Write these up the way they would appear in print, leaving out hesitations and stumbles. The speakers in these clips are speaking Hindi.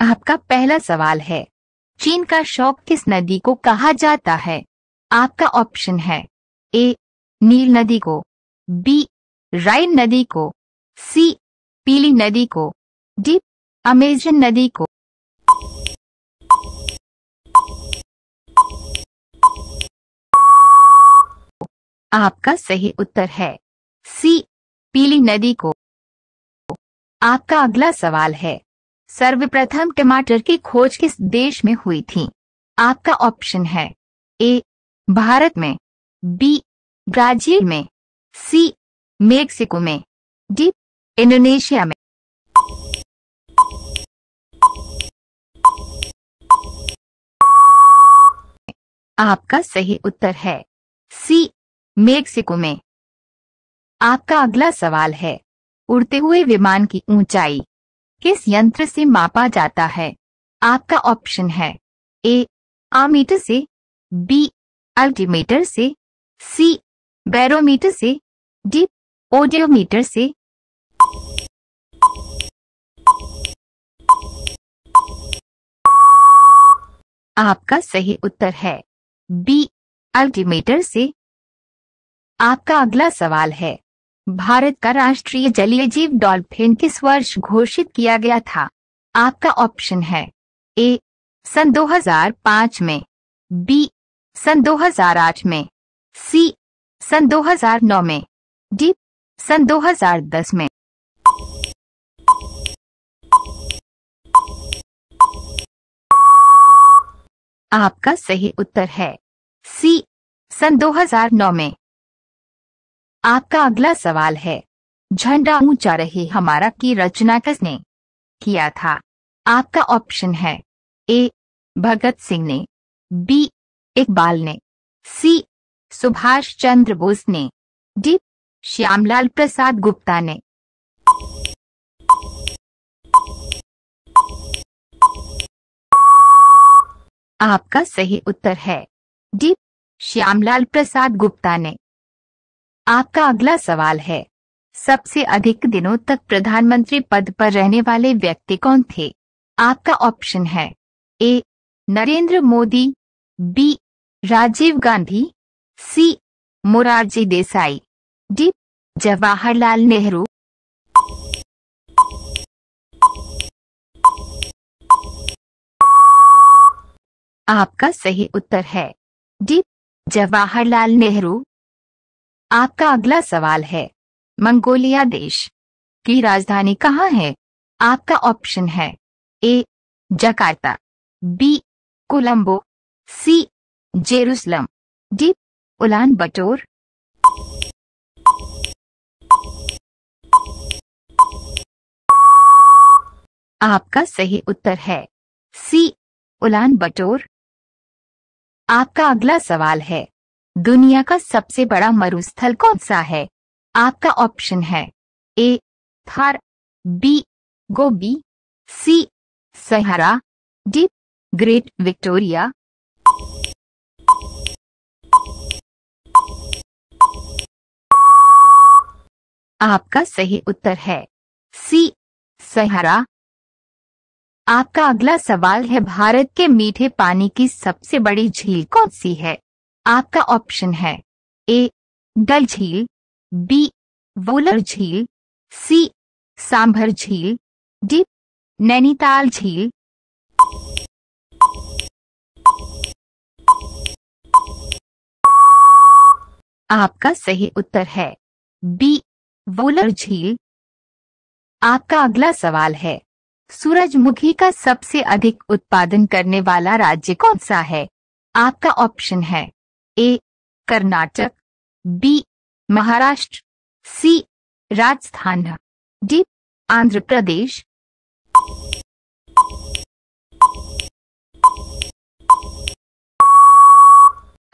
आपका पहला सवाल है, चीन का शौक किस नदी को कहा जाता है? आपका ऑप्शन है ए नील नदी को, बी राइन नदी को, सी पीली नदी को, डी अमेजन नदी को। आपका सही उत्तर है सी पीली नदी को। आपका अगला सवाल है, सर्वप्रथम टमाटर की खोज किस देश में हुई थी? आपका ऑप्शन है ए भारत में, बी ब्राजील में, सी मेक्सिको में, डी इंडोनेशिया में। आपका सही उत्तर है सी मेक्सिको में। आपका अगला सवाल है, उड़ते हुए विमान की ऊंचाई किस यंत्र से मापा जाता है? आपका ऑप्शन है ए आमीटर से, बी अल्टीमीटर से, सी बैरोमीटर से, डी ओडोमीटर से। आपका सही उत्तर है बी अल्टीमीटर से। आपका अगला सवाल है, भारत का राष्ट्रीय जलीय जीव डॉल्फिन किस वर्ष घोषित किया गया था? आपका ऑप्शन है ए सन 2005 में, बी सन 2008 में, सी सन 2009 में, डी सन 2010 में। आपका सही उत्तर है सी सन 2009 में। आपका अगला सवाल है, झंडा ऊंचा रहे हमारा की रचना किसने किया था? आपका ऑप्शन है ए भगत सिंह ने, बी इकबाल ने, सी सुभाष चंद्र बोस ने, डी श्यामलाल प्रसाद गुप्ता ने। आपका सही उत्तर है डी श्यामलाल प्रसाद गुप्ता ने। आपका अगला सवाल है, सबसे अधिक दिनों तक प्रधानमंत्री पद पर रहने वाले व्यक्ति कौन थे? आपका ऑप्शन है ए नरेंद्र मोदी, बी राजीव गांधी, सी मोरारजी देसाई, डी जवाहरलाल नेहरू। आपका सही उत्तर है डी जवाहरलाल नेहरू। आपका अगला सवाल है, मंगोलिया देश की राजधानी कहाँ है? आपका ऑप्शन है ए जकार्ता, बी कोलंबो, सी जेरूसलम, डी उलान बटोर। आपका सही उत्तर है सी उलान बटोर। आपका अगला सवाल है, दुनिया का सबसे बड़ा मरुस्थल कौन सा है? आपका ऑप्शन है ए थार, बी गोबी, सी सहारा, डी ग्रेट विक्टोरिया। आपका सही उत्तर है सी सहारा। आपका अगला सवाल है, भारत के मीठे पानी की सबसे बड़ी झील कौन सी है? आपका ऑप्शन है ए डल झील, बी वुलर झील, सी सांभर झील, डी नैनीताल झील। आपका सही उत्तर है बी वुलर झील। आपका अगला सवाल है, सूरजमुखी का सबसे अधिक उत्पादन करने वाला राज्य कौन सा है? आपका ऑप्शन है ए कर्नाटक, बी महाराष्ट्र, सी राजस्थान, डी आंध्र प्रदेश।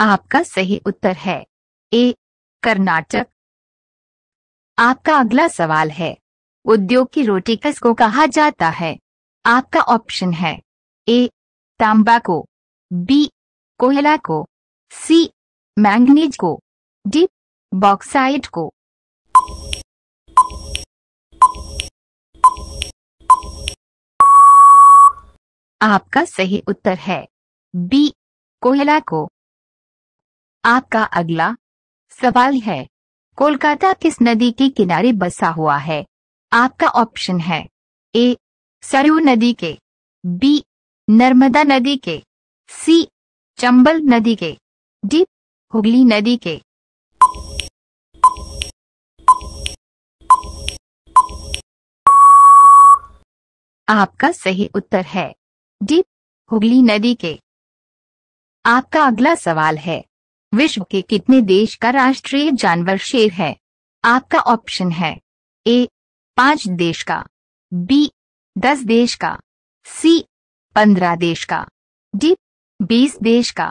आपका सही उत्तर है ए कर्नाटक। आपका अगला सवाल है, उद्योग की रोटी किसको कहा जाता है? आपका ऑप्शन है ए तांबा को, बी कोयला को, सी मैंगनीज को, डी बॉक्साइट को। आपका सही उत्तर है बी, कोयला को। आपका अगला सवाल है, कोलकाता किस नदी के किनारे बसा हुआ है? आपका ऑप्शन है ए, सरयू नदी के, बी, नर्मदा नदी के, सी, चंबल नदी के, डी, हुगली नदी के। आपका सही उत्तर है डी, हुगली नदी के। आपका अगला सवाल है, विश्व के कितने देश का राष्ट्रीय जानवर शेर है? आपका ऑप्शन है ए, 5 देश का, बी, 10 देश का, सी, 15 देश का, डी, 20 देश का।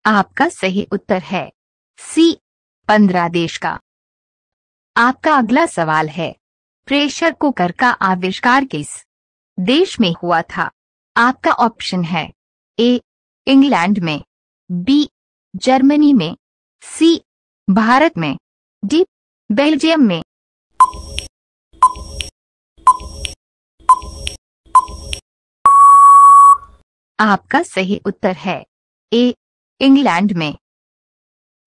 आपका सही उत्तर है सी, 15 देश का। आपका अगला सवाल है, प्रेशर कुकर का आविष्कार किस देश में हुआ था? आपका ऑप्शन है ए, इंग्लैंड में, बी, जर्मनी में, सी, भारत में, डी, बेल्जियम में। आपका सही उत्तर है ए, इंग्लैंड में।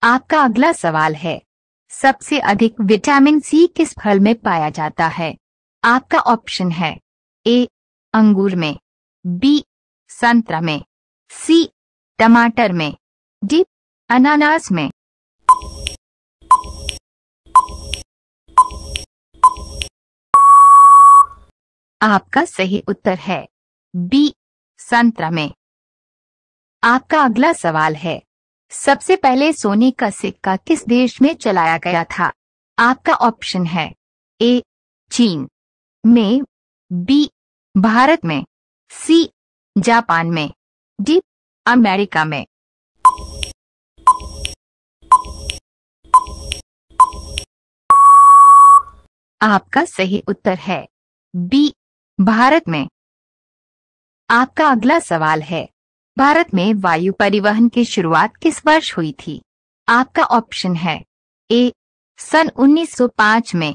आपका अगला सवाल है, सबसे अधिक विटामिन सी किस फल में पाया जाता है? आपका ऑप्शन है ए, अंगूर में, बी, संतरा में, सी, टमाटर में, डी, अनानास में। आपका सही उत्तर है बी, संतरा में। आपका अगला सवाल है, सबसे पहले सोने का सिक्का किस देश में चलाया गया था? आपका ऑप्शन है ए, चीन में, बी, भारत में, सी, जापान में, डी, अमेरिका में। आपका सही उत्तर है बी, भारत में। आपका अगला सवाल है, भारत में वायु परिवहन की शुरुआत किस वर्ष हुई थी? आपका ऑप्शन है ए, सन 1905 में,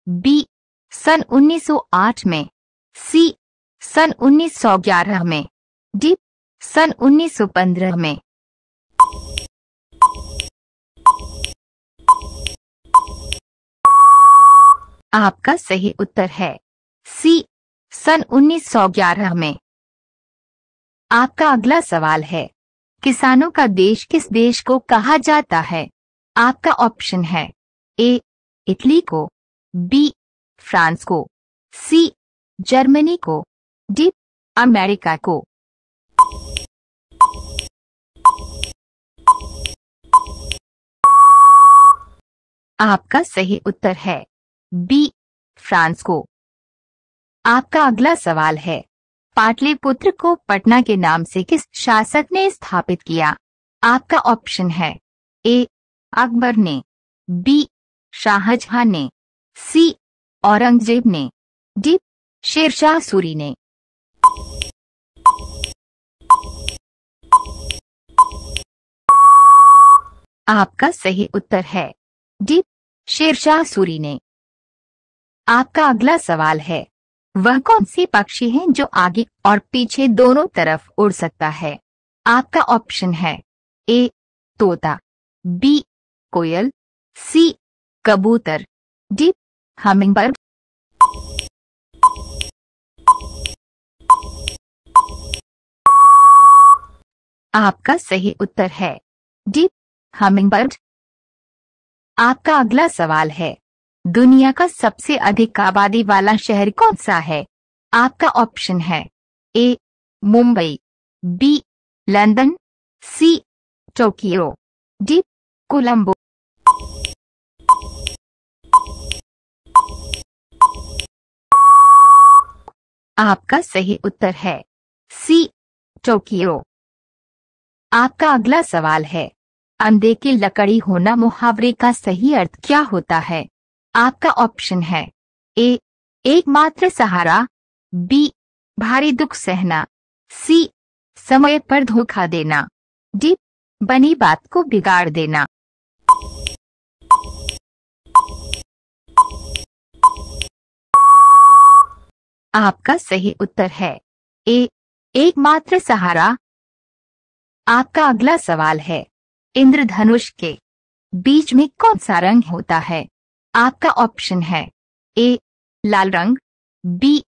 बी, सन 1908 में, सी, सन 1911 में, डी, सन 1915 में। आपका सही उत्तर है सी, सन 1911 में। आपका अगला सवाल है, किसानों का देश किस देश को कहा जाता है? आपका ऑप्शन है ए, इटली को, बी, फ्रांस को, सी, जर्मनी को, डी, अमेरिका को। आपका सही उत्तर है बी, फ्रांस को। आपका अगला सवाल है, पाटलिपुत्र को पटना के नाम से किस शासक ने स्थापित किया? आपका ऑप्शन है ए, अकबर ने, बी, शाहजहां ने, सी, औरंगजेब ने, डी, शेरशाह सूरी ने। आपका सही उत्तर है डी, शेरशाह सूरी ने। आपका अगला सवाल है, वह कौन सी पक्षी है जो आगे और पीछे दोनों तरफ उड़ सकता है? आपका ऑप्शन है ए, तोता, बी, कोयल, सी, कबूतर, डी, हमिंगबर्ड। आपका सही उत्तर है डी, हमिंगबर्ड। आपका अगला सवाल है, दुनिया का सबसे अधिक आबादी वाला शहर कौन सा है? आपका ऑप्शन है ए, मुंबई, बी, लंदन, सी, टोक्यो, डी, कोलंबो। आपका सही उत्तर है सी, टोक्यो। आपका अगला सवाल है, अंधे की लकड़ी होना मुहावरे का सही अर्थ क्या होता है? आपका ऑप्शन है ए, एकमात्र सहारा, बी, भारी दुख सहना, सी, समय पर धोखा देना, डी, बनी बात को बिगाड़ देना। आपका सही उत्तर है ए, एकमात्र सहारा। आपका अगला सवाल है, इंद्रधनुष के बीच में कौन सा रंग होता है? आपका ऑप्शन है ए, लाल रंग, बी,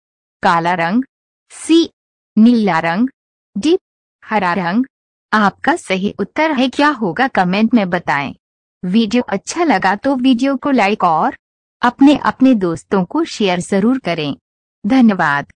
काला रंग, सी, नीला रंग, डी, हरा रंग। आपका सही उत्तर है क्या होगा कमेंट में बताएं। वीडियो अच्छा लगा तो वीडियो को लाइक और अपने दोस्तों को शेयर जरूर करें। धन्यवाद।